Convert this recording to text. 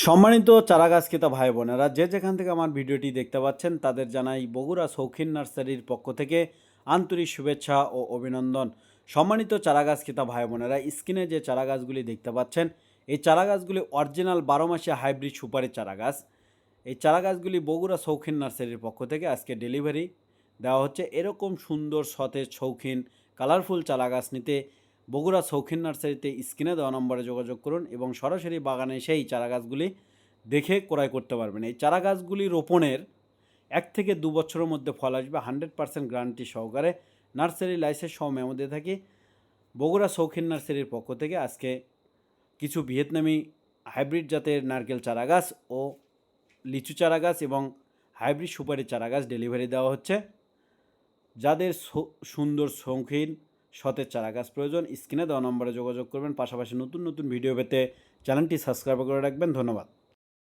সম্মানিত চারাগাছ ক্রেতা ভাই বোনেরা, যে যেখান থেকে আমার ভিডিওটি দেখতে পাচ্ছেন তাদের জানাই বগুড়া শৌখিন নার্সারির পক্ষ থেকে আন্তরিক শুভেচ্ছা ও অভিনন্দন। সম্মানিত চারাগাছ ক্রেতা ভাই বোনেরা, স্ক্রিনে যে চারাগাছগুলি দেখতে পাচ্ছেন এই চারাগাছগুলি অরিজিনাল 12 মাসে হাইব্রিড সুপারির চারাগাছ। এই চারাগাছগুলি বগুড়া শৌখিন নার্সারির পক্ষ থেকে আজকে ডেলিভারি দেওয়া হচ্ছে। এরকম সুন্দর সতেজ শৌখিন কালারফুল চারাগাছ নিতে বগুড়া শৌখিন নার্সারিতে স্ক্রিনে দেওয়া নম্বরে যোগাযোগ করুন এবং সরাসরি বাগানে সেই চারাগাছগুলি দেখে ক্রয় করতে পারবেন। এই চারাগাছগুলি রোপণের 1 থেকে 2 বছরের মধ্যে ফল আসবে 100% গ্যারান্টি সহকারে। নার্সারি লাইসেন্স সহ মেমো দিয়ে থাকি। বগুড়া শৌখিন নার্সারির পক্ষ থেকে আজকে কিছু ভিয়েতনামি হাইব্রিড জাতের নারকেল চারাগাছ ও লিচু চারাগাছ এবং হাইব্রিড সুপারি চারাগাছ ডেলিভারি দেওয়া হচ্ছে। যাদের সুন্দর শৌখিন সতেজ চারাগাছ প্রয়োজন স্ক্রিনে দেওয়া নম্বরে যোগাযোগ করবেন। পাশাপাশি নতুন নতুন ভিডিও পেতে চ্যানেলটি সাবস্ক্রাইব করে রাখবেন। ধন্যবাদ।